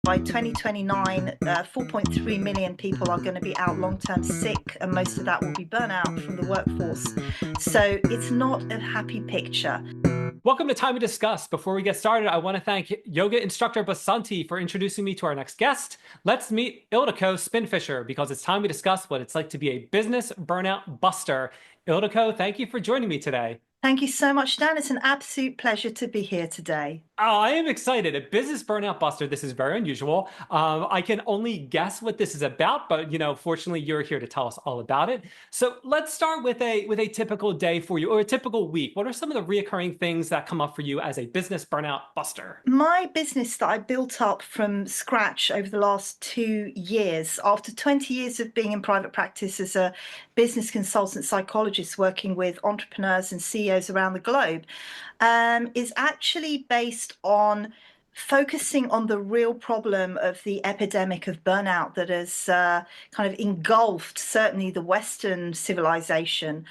by 2029, 4.3 million people are going to be out long-term sick, and most of that will be burnout from the workforce. So it's not a happy picture. Welcome to Time to Discuss. Before we get started, I want to thank yoga instructor Basanti for introducing me to our next guest. Let's meet Ildiko SpinFisher because it's time to discuss what it's like to be a business burnout buster. Ildiko, thank you for joining me today. Thank you so much, Dan. It's an absolute pleasure to be here today. Oh, I am excited. A business burnout buster. This is very unusual. I can only guess what this is about, but fortunately, you're here to tell us all about it. So let's start with a typical day for you, or a typical week. What are some of the reoccurring things that come up for you as a business burnout buster? My business that I built up from scratch over the last 2 years, after 20 years of being in private practice as a business consultant psychologist working with entrepreneurs and CEOs around the globe, is actually based on focusing on the real problem of the epidemic of burnout that has kind of engulfed certainly the Western civilization.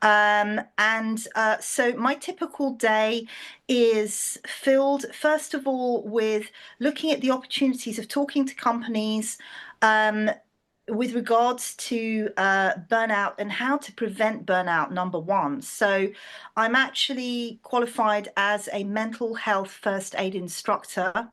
So my typical day is filled, first of all, with looking at the opportunities of talking to companies with regards to burnout and how to prevent burnout, number one. So I'm actually qualified as a mental health first aid instructor.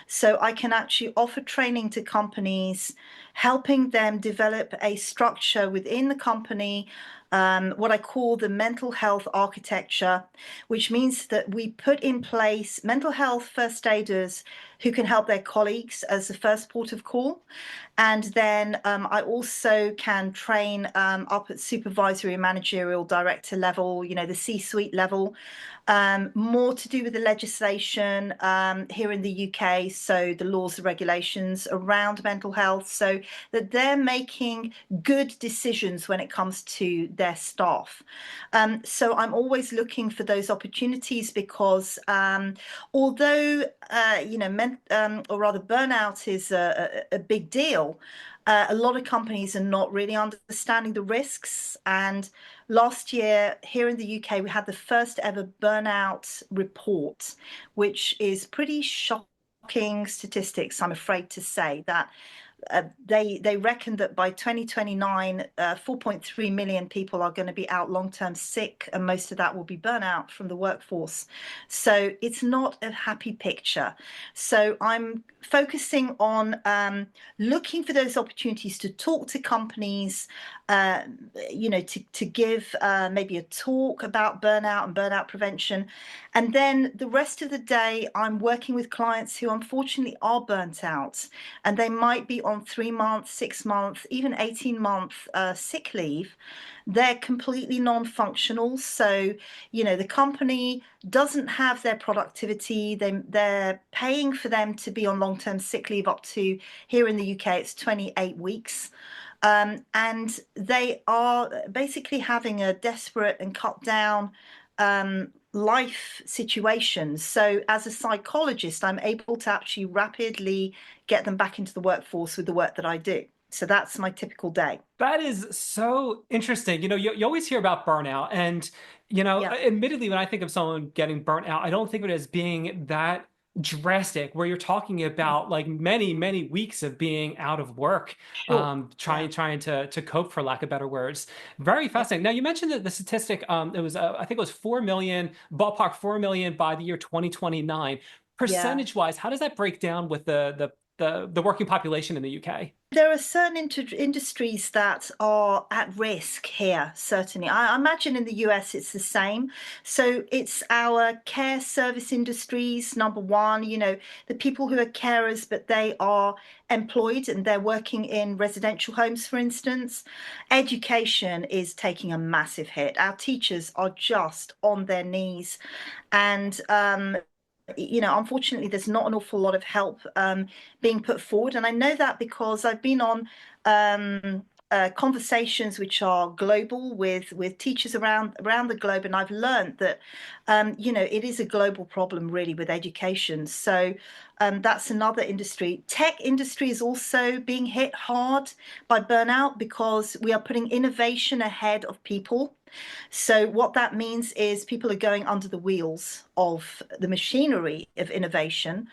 So I can actually offer training to companies, helping them develop a structure within the company, what I call the mental health architecture, which means that we put in place mental health first aiders who can help their colleagues as the first port of call. And then I also can train up at supervisory and managerial director level, the C-suite level, more to do with the legislation here in the UK, so the laws and regulations around mental health, so that they're making good decisions when it comes to their staff. So I'm always looking for those opportunities because although, or rather burnout is a big deal, a lot of companies are not really understanding the risks. And last year here in the UK, we had the first ever burnout report, which is pretty shocking statistics, I'm afraid to say, that they reckon that by 2029, 4.3 million people are going to be out long-term sick, and most of that will be burnout from the workforce. So it's not a happy picture. So I'm focusing on looking for those opportunities to talk to companies, to give maybe a talk about burnout and burnout prevention. And then the rest of the day, I'm working with clients who unfortunately are burnt out, and they might be on 3 month, 6 month, even 18-month sick leave. They're completely non-functional. So, the company doesn't have their productivity. They're paying for them to be on long-term sick leave up to, here in the UK, it's 28 weeks. And they are basically having a desperate and cut down life situations. So as a psychologist, I'm able to actually rapidly get them back into the workforce with the work that I do. So that's my typical day. That is so interesting. You always hear about burnout, and Yeah. admittedly, when I think of someone getting burnt out, I don't think of it as being that drastic, where you're talking about like many, many weeks of being out of work, Sure. Yeah. trying to cope, for lack of better words. Very Yeah. fascinating. Now, you mentioned that the statistic, it was I think it was 4 million, ballpark 4 million by the year 2029. Yeah. Percentage wise, how does that break down with the working population in the UK? There are certain industries that are at risk here, certainly. I imagine in the US it's the same. So it's our care service industries, number one, the people who are carers, but they are employed and they're working in residential homes, for instance. Education is taking a massive hit. Our teachers are just on their knees. And unfortunately, there's not an awful lot of help being put forward. And I know that because I've been on conversations which are global with teachers around the globe, and I've learned that it is a global problem really with education. So that's another industry. Tech industry is also being hit hard by burnout because we are putting innovation ahead of people. So what that means is people are going under the wheels of the machinery of innovation,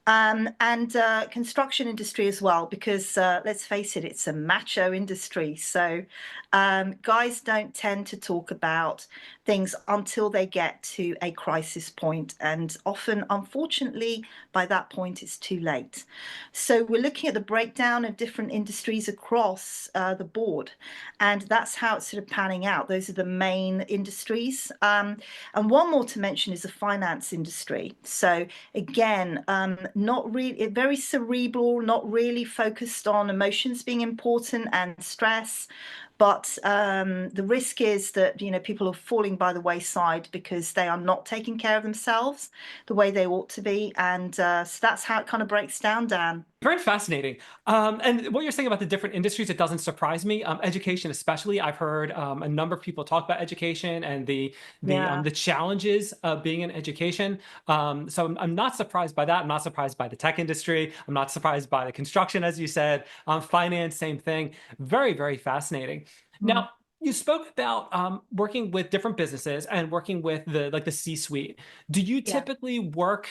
and construction industry as well, because let's face it, it's a macho industry. So guys don't tend to talk about things until they get to a crisis point, and often, unfortunately, by that point, it's too late. So we're looking at the breakdown of different industries across the board, and that's how it's sort of panning out. Those are the main industries. And one more to mention is the finance industry. So again, not really very cerebral, not really focused on emotions being important and stress. But the risk is that, you know, people are falling by the wayside because they are not taking care of themselves the way they ought to be. And so that's how it kind of breaks down, Dan. Very fascinating. And what you're saying about the different industries, it doesn't surprise me. Education, especially, I've heard a number of people talk about education and Yeah. the challenges of being in education. So I'm not surprised by that. I'm not surprised by the tech industry. I'm not surprised by the construction, as you said. Finance, same thing. Very, very fascinating. Mm. Now, you spoke about working with different businesses and working with the C-suite. Do you Yeah. typically work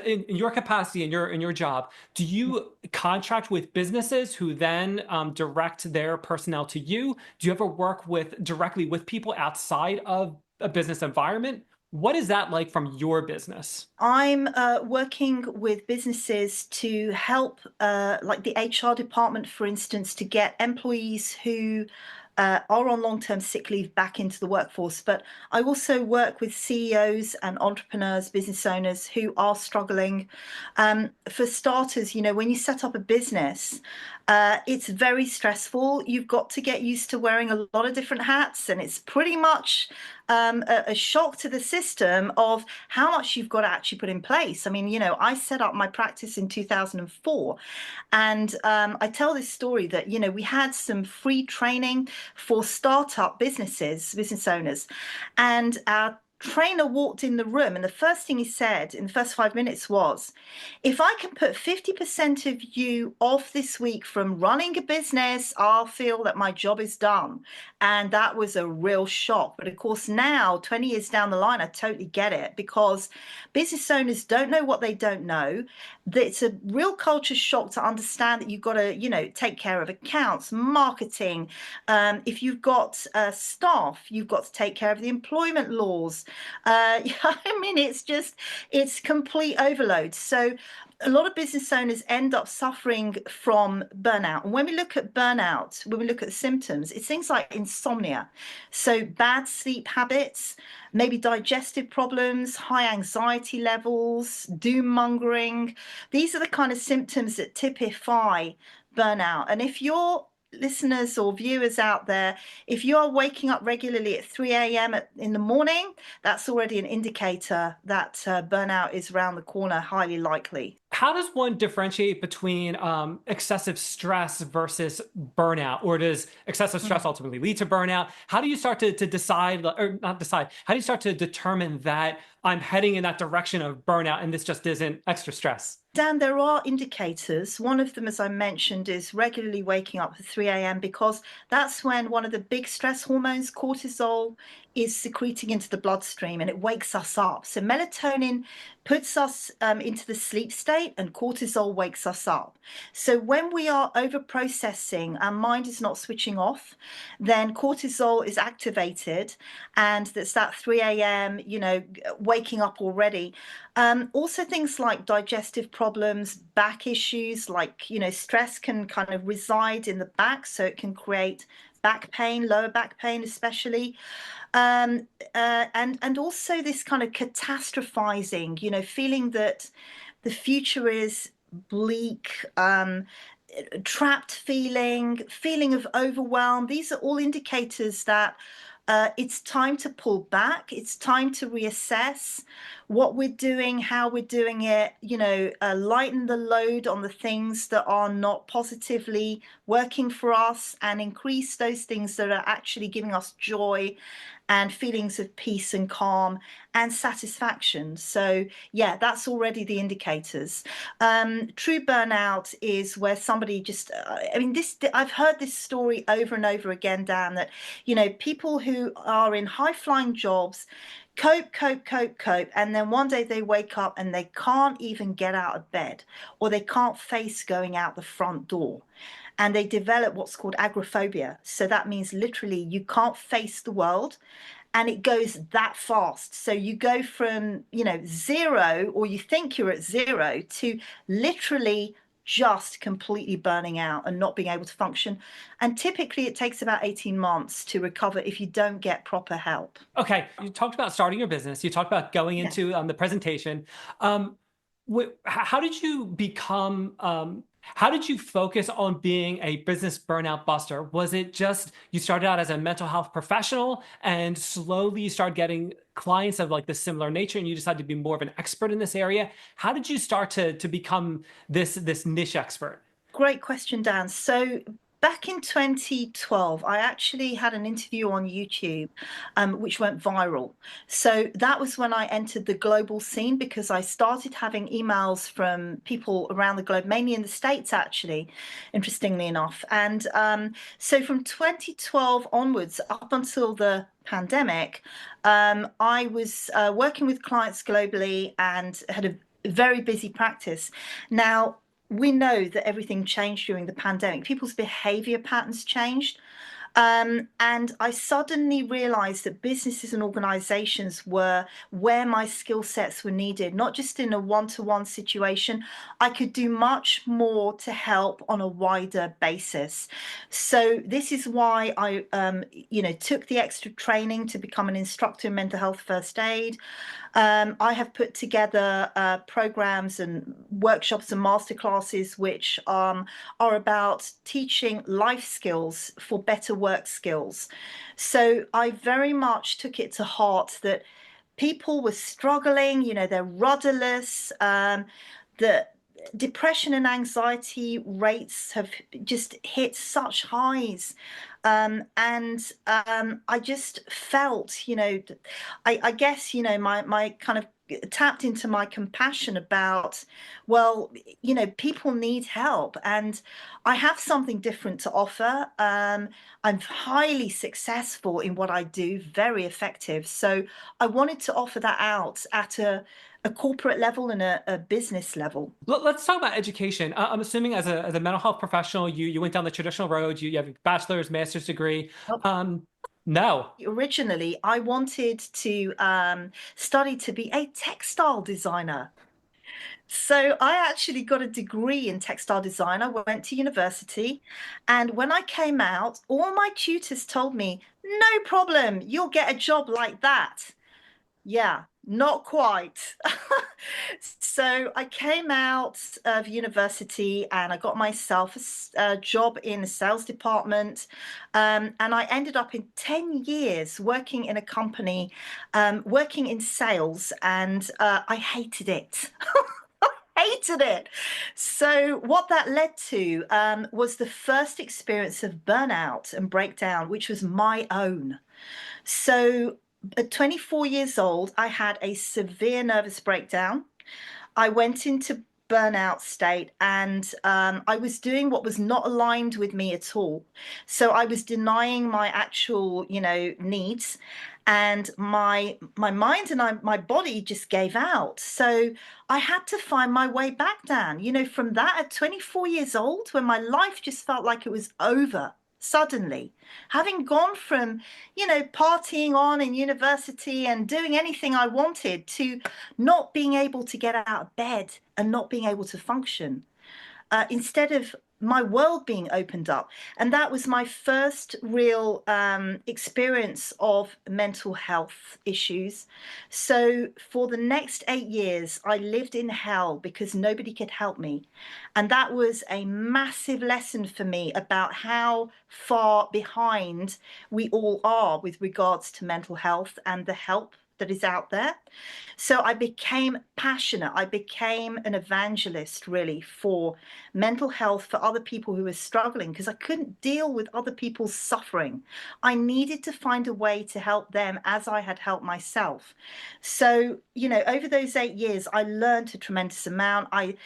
in your capacity in your job? Do you contract with businesses who then direct their personnel to you? Do you ever work directly with people outside of a business environment? What is that like from your business? I'm working with businesses to help, like the HR department, for instance, to get employees who are on long-term sick leave back into the workforce. But I also work with CEOs and entrepreneurs, business owners who are struggling. For starters, you know, when you set up a business, it's very stressful. You've got to get used to wearing a lot of different hats, and it's pretty much a shock to the system of how much you've got to actually put in place. I mean, you know, I set up my practice in 2004, and I tell this story that, you know, we had some free training for startup businesses, business owners, and our trainer walked in the room, and the first thing he said in the first 5 minutes was, if I can put 50% of you off this week from running a business, I'll feel that my job is done. And that was a real shock. But of course, now, 20 years down the line, I totally get it, because business owners don't know what they don't know. It's a real culture shock to understand that you've got to, you know, take care of accounts, marketing. If you've got staff, you've got to take care of the employment laws. I mean, it's complete overload. So a lot of business owners end up suffering from burnout. And when we look at burnout, when we look at the symptoms, it's things like insomnia. So bad sleep habits, maybe digestive problems, high anxiety levels, doom mongering. These are the kind of symptoms that typify burnout. And if you're listeners or viewers out there, if you are waking up regularly at 3 a.m. in the morning, that's already an indicator that burnout is around the corner, highly likely. How does one differentiate between excessive stress versus burnout? Or does excessive stress ultimately lead to burnout? How do you start to decide, or not decide, how do you start to determine that I'm heading in that direction of burnout and this just isn't extra stress? Dan, there are indicators. One of them, as I mentioned, is regularly waking up at 3 a.m. because that's when one of the big stress hormones, cortisol, is secreting into the bloodstream, and it wakes us up. So melatonin puts us into the sleep state, and cortisol wakes us up. So when we are over processing, our mind is not switching off, then cortisol is activated, and that's that 3 a.m., you know, waking up already. Also things like digestive problems, back issues, like, you know, stress can kind of reside in the back, so it can create back pain, lower back pain especially. And also this kind of catastrophizing, you know, feeling that the future is bleak, trapped feeling of overwhelm. These are all indicators that it's time to pull back. It's time to reassess what we're doing, how we're doing it, you know, lighten the load on the things that are not positively working for us, and increase those things that are actually giving us joy and feelings of peace and calm and satisfaction. So yeah, that's already the indicators. True burnout is where somebody just, I mean, I've heard this story over and over again, Dan, that, people who are in high flying jobs cope, and then one day they wake up and they can't even get out of bed, or they can't face going out the front door, and they develop what's called agoraphobia. So that means literally you can't face the world, and it goes that fast. So you go from, zero, or you think you're at zero, to literally just completely burning out and not being able to function. And typically it takes about 18 months to recover if you don't get proper help. Okay, you talked about starting your business. You talked about going Yeah. into the presentation. How did you become? How did you focus on being a business burnout buster? Was it just you started out as a mental health professional and slowly you started getting clients of like the similar nature, and you decided to be more of an expert in this area? How did you start to become this niche expert? Great question, Dan. So back in 2012, I actually had an interview on YouTube, which went viral. So that was when I entered the global scene, because I started having emails from people around the globe, mainly in the States, actually, interestingly enough. And so from 2012 onwards, up until the pandemic, I was working with clients globally and had a very busy practice. Now, we know that everything changed during the pandemic. People's behavior patterns changed. And I suddenly realized that businesses and organizations were where my skill sets were needed, not just in a one-to-one situation. I could do much more to help on a wider basis. So this is why I, took the extra training to become an instructor in mental health first aid. I have put together programs and workshops and masterclasses which are about teaching life skills for better work skills. So I very much took it to heart that people were struggling, they're rudderless, that depression and anxiety rates have just hit such highs. And I just felt, I guess, my kind of tapped into my compassion about, well, people need help, and I have something different to offer. I'm highly successful in what I do, very effective. So I wanted to offer that out at a corporate level and a business level. Let's talk about education. I'm assuming as a mental health professional, you went down the traditional road. You have a bachelor's, master's degree. No. Originally, I wanted to study to be a textile designer. So I actually got a degree in textile design. I went to university, and when I came out, all my tutors told me, no problem, you'll get a job like that. Yeah, not quite. So I came out of university and I got myself a job in the sales department. And I ended up in 10 years working in a company, working in sales, and I hated it. Hated it. So what that led to was the first experience of burnout and breakdown, which was my own. So at 24 years old, I had a severe nervous breakdown. I went into burnout state, and I was doing what was not aligned with me at all. So I was denying my actual, needs, and my mind and my body just gave out. So I had to find my way back, Dan. From that at 24 years old, when my life just felt like it was over suddenly, having gone from, partying on in university and doing anything I wanted, to not being able to get out of bed and not being able to function, instead of my world being opened up. And that was my first real experience of mental health issues. So for the next 8 years, I lived in hell because nobody could help me. And that was a massive lesson for me about how far behind we all are with regards to mental health and the help that is out there. So I became passionate. I became an evangelist, really, for mental health for other people who were struggling, because I couldn't deal with other people's suffering. I needed to find a way to help them as I had helped myself. So, over those 8 years, I learned a tremendous amount. I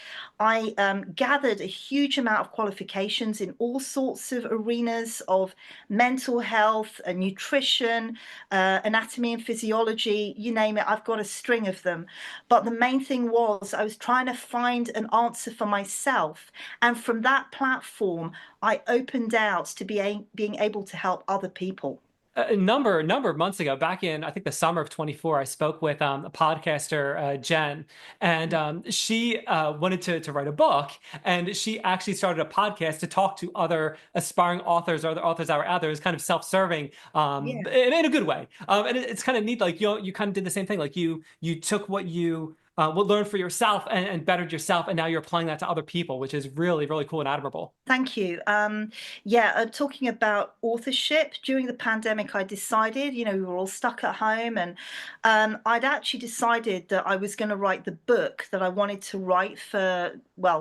gathered a huge amount of qualifications in all sorts of arenas of mental health, nutrition, anatomy and physiology, you name it. I've got a string of them. But the main thing was I was trying to find an answer for myself. And from that platform, I opened out to being able to help other people. A number of months ago, back in I think the summer of 24, I spoke with a podcaster, Jen, and she wanted to write a book, and she actually started a podcast to talk to other aspiring authors or other authors that were out there. It was kind of self-serving, Yeah. in a good way, and it's kind of neat. Like you kind of did the same thing. Like you took what you learned for yourself and bettered yourself, and now you're applying that to other people, which is really, really cool and admirable. Thank you. Talking about authorship, during the pandemic, I decided, we were all stuck at home, and I'd actually decided that I was going to write the book that I wanted to write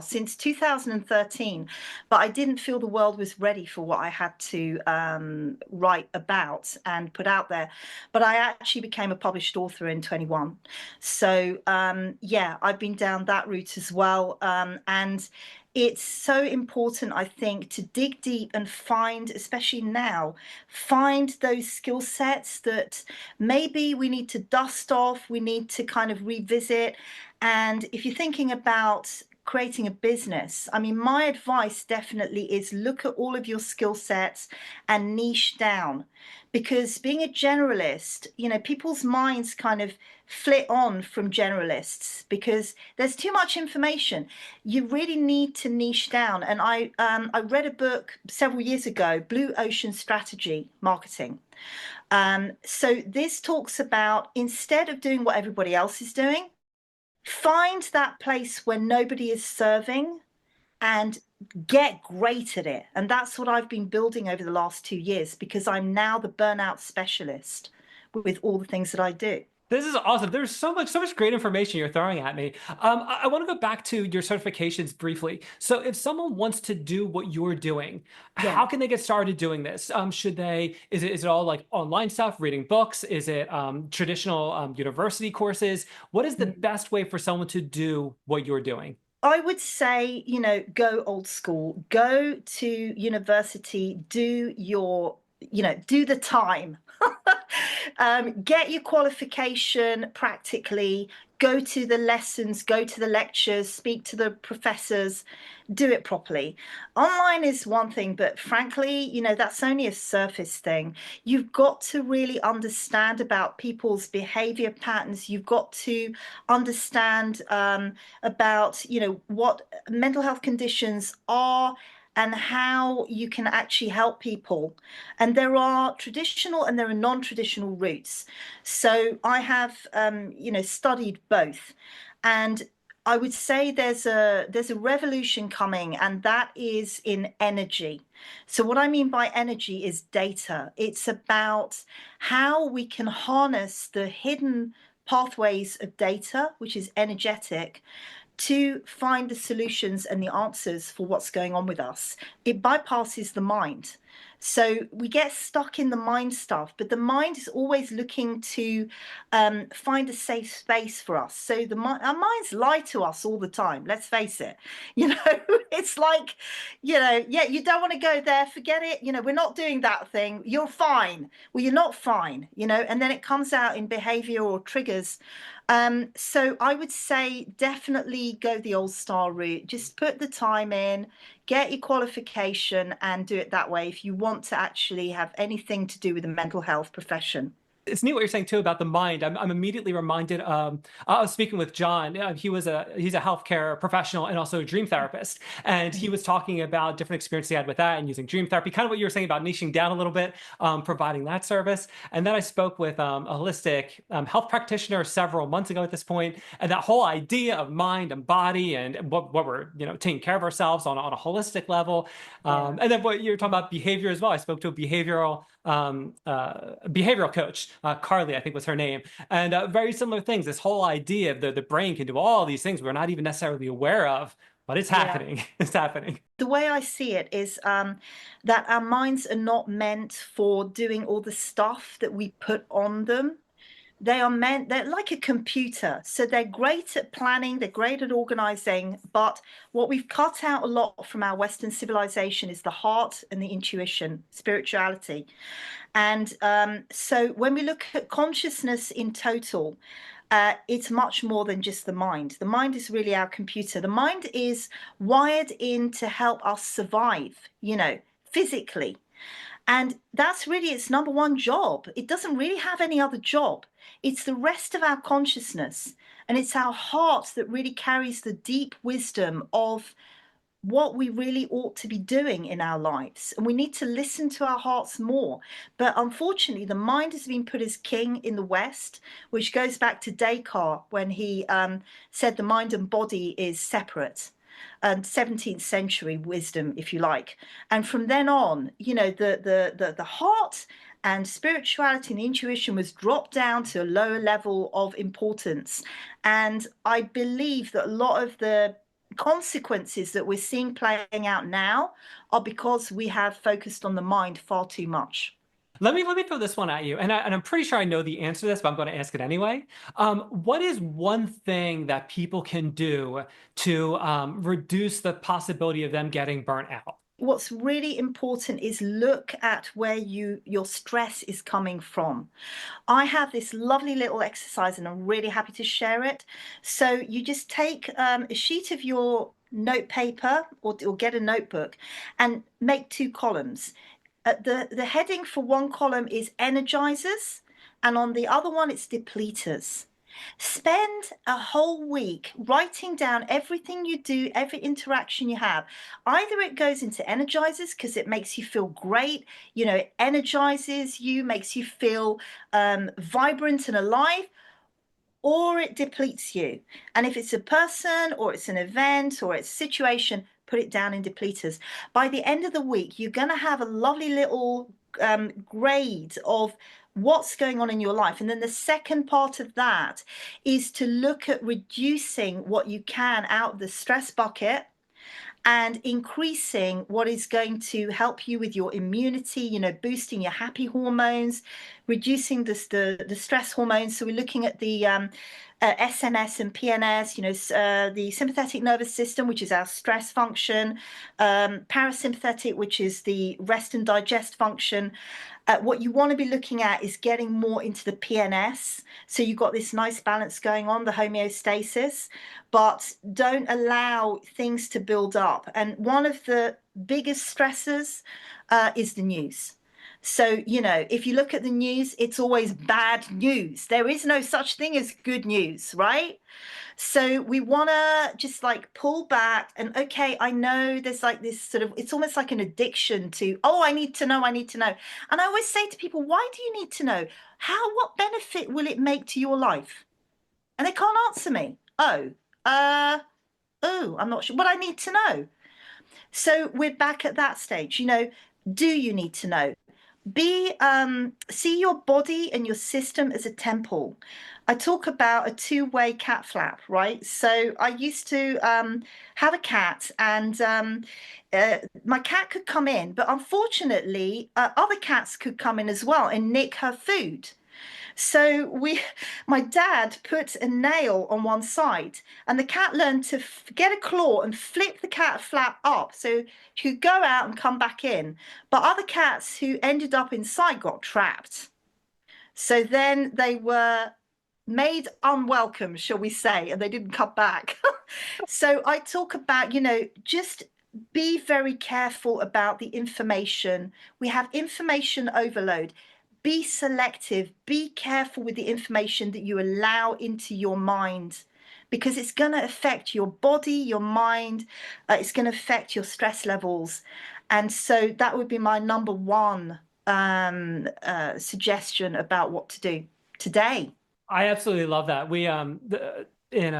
since 2013, but I didn't feel the world was ready for what I had to write about and put out there. But I actually became a published author in 21. So, I've been down that route as well. And it's so important, I think, to dig deep and find, especially now, find those skill sets that maybe we need to dust off, we need to kind of revisit. And if you're thinking about creating a business, I mean, my advice definitely is look at all of your skill sets and niche down. Because being a generalist, people's minds kind of flit on from generalists because there's too much information. You really need to niche down. And I read a book several years ago, Blue Ocean Strategy Marketing. So this talks about, instead of doing what everybody else is doing, find that place where nobody is serving and get great at it. And that's what I've been building over the last 2 years, because I'm now the burnout specialist with all the things that I do. This is awesome. There's so much great information you're throwing at me. I want to go back to your certifications briefly. So if someone wants to do what you're doing, Yeah. how can they get started doing this? Is it all like online stuff, reading books? Is it traditional university courses? What is the best way for someone to do what you're doing? I would say, go old school, go to university, do the time. Get your qualification practically, go to the lessons, go to the lectures, speak to the professors, do it properly. Online is one thing, but frankly, that's only a surface thing. You've got to really understand about people's behavior patterns. You've got to understand about, what mental health conditions are and how you can actually help people. And there are traditional and there are non-traditional routes. So I have, studied both. And I would say there's a revolution coming, and that is in energy. So what I mean by energy is data. It's about how we can harness the hidden pathways of data, which is energetic, to find the solutions and the answers for what's going on with us. It bypasses the mind. So we get stuck in the mind stuff, but the mind is always looking to find a safe space for us. So our minds lie to us all the time. Let's face it. It's like, yeah, you don't want to go there. Forget it. We're not doing that thing. You're fine. Well, you're not fine. And then it comes out in behavior or triggers. So I would say definitely go the old style route. Just put the time in, get your qualification, and do it that way if you want to actually have anything to do with the mental health profession. It's neat what you're saying too about the mind. I'm immediately reminded. I was speaking with John. He's a healthcare professional and also a dream therapist, and he was talking about different experiences he had with that and using dream therapy. Kind of what you were saying about niching down a little bit, providing that service. And then I spoke with a holistic health practitioner several months ago at this point, and that whole idea of mind and body and what we're taking care of ourselves on a holistic level. And then what you're talking about behavior as well. I spoke to a behavioral behavioral coach, Carly, I think was her name, and very similar things. This whole idea of the brain can do all these things we're not even necessarily aware of, but it's Yeah. happening. It's happening. The way I see it is that our minds are not meant for doing all the stuff that we put on them. They're like a computer. So they're great at planning, they're great at organizing. But what we've cut out a lot from our Western civilization is the heart and the intuition, spirituality. And so when we look at consciousness in total, it's much more than just the mind. The mind is really our computer. The mind is wired in to help us survive, physically. And that's really its number one job. It doesn't really have any other job. It's the rest of our consciousness. And it's our heart that really carries the deep wisdom of what we really ought to be doing in our lives. And we need to listen to our hearts more. But unfortunately, the mind has been put as king in the West, which goes back to Descartes when he said the mind and body is separate. And 17th century wisdom, if you like. And from then on, the heart and spirituality and intuition was dropped down to a lower level of importance. And I believe that a lot of the consequences that we're seeing playing out now are because we have focused on the mind far too much. Let me throw this one at you, and I'm pretty sure I know the answer to this, but I'm going to ask it anyway. What is one thing that people can do to reduce the possibility of them getting burnt out? What's really important is look at where your stress is coming from. I have this lovely little exercise and I'm really happy to share it. So you just take a sheet of your note paper or get a notebook and make two columns. The heading for one column is energizers, and on the other one it's depleters. Spend a whole week writing down everything you do, every interaction you have. Either it goes into energizers because it makes you feel great, it energizes you, makes you feel vibrant and alive, or it depletes you. And if it's a person or it's an event or it's a situation, put it down in depleters. By the end of the week, you're going to have a lovely little grade of what's going on in your life. And then the second part of that is to look at reducing what you can out of the stress bucket and increasing what is going to help you with your immunity, boosting your happy hormones, reducing the stress hormones. So we're looking at the SNS and PNS, the sympathetic nervous system, which is our stress function, parasympathetic, which is the rest and digest function. What you want to be looking at is getting more into the PNS. So you've got this nice balance going on, the homeostasis, but don't allow things to build up. And one of the biggest stressors is the news. So, if you look at the news, it's always bad news. There is no such thing as good news, right? So we want to just like pull back and okay, I know there's like this sort of, it's almost like an addiction to, oh, I need to know, I need to know. And I always say to people, why do you need to know? What benefit will it make to your life? And they can't answer me. I'm not sure what I need to know. So we're back at that stage, do you need to know? See your body and your system as a temple. I talk about a two-way cat flap, right? So I used to have a cat, and my cat could come in, but unfortunately, other cats could come in as well and nick her food. So my dad put a nail on one side, and the cat learned to get a claw and flip the cat flap up so she could go out and come back in. But other cats who ended up inside got trapped. So then they were made unwelcome, shall we say, and they didn't come back. So I talk about, just be very careful about the information. We have information overload. Be selective, be careful with the information that you allow into your mind, because it's going to affect your body, your mind, it's going to affect your stress levels. And so that would be my number one suggestion about what to do today. I absolutely love that. We in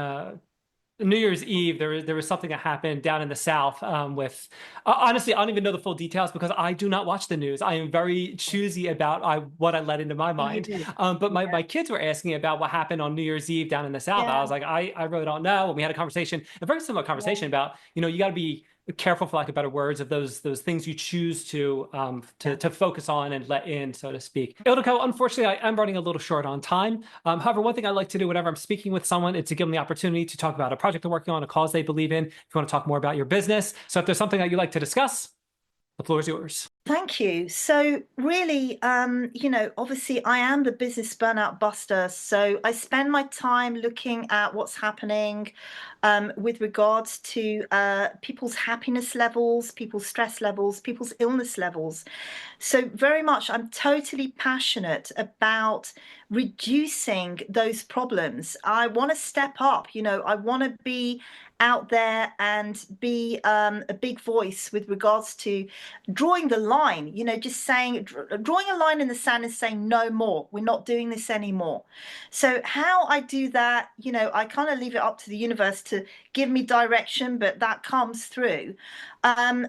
New Year's Eve, there was something that happened down in the South with, honestly, I don't even know the full details because I do not watch the news. I am very choosy about what I let into my Oh, you mind. do. But Yeah. my kids were asking about what happened on New Year's Eve down in the South. I Yeah. was like, I really don't know. And we had a conversation, a very similar Yeah. conversation about, you got to be careful, for lack of better words, of those things you choose Yeah. to focus on and let in, so to speak. Ildiko, unfortunately, I am running a little short on time. However, one thing I like to do whenever I'm speaking with someone is to give them the opportunity to talk about a project they're working on, a cause they believe in. If you want to talk more about your business, so if there's something that you'd like to discuss, the floor is yours. Thank you. So really, obviously I am the business burnout buster. So I spend my time looking at what's happening with regards to people's happiness levels, people's stress levels, people's illness levels. So very much, I'm totally passionate about reducing those problems. I want to step up, I want to be out there and be a big voice with regards to drawing the line, just saying, drawing a line in the sand and saying, no more, we're not doing this anymore. So how I do that, I kind of leave it up to the universe to give me direction, but that comes through. Yeah,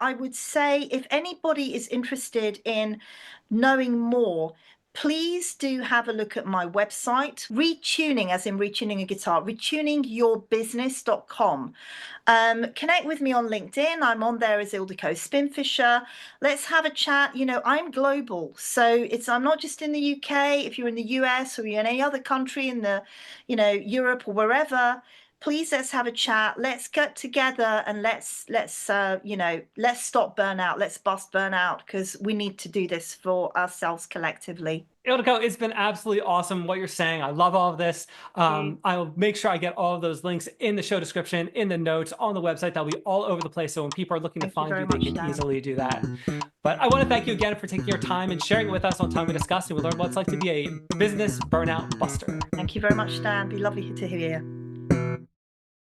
I would say if anybody is interested in knowing more, please do have a look at my website, retuning, as in retuning a guitar, retuningyourbusiness.com. Connect with me on LinkedIn. I'm on there as Ildiko SpinFisher. Let's have a chat. I'm global, so I'm not just in the UK. If you're in the US or you're in any other country in the, Europe or wherever, please let's have a chat. Let's get together and let's stop burnout. Let's bust burnout because we need to do this for ourselves collectively. Ildiko, it's been absolutely awesome what you're saying. I love all of this. I'll make sure I get all of those links in the show description, in the notes, on the website. That'll be all over the place. So when people are looking to find you, they can easily do that. But I want to thank you again for taking your time and sharing it with us on Time We Discuss, and we learn what it's like to be a business burnout buster. Thank you very much, Dan. It'd be lovely to hear you.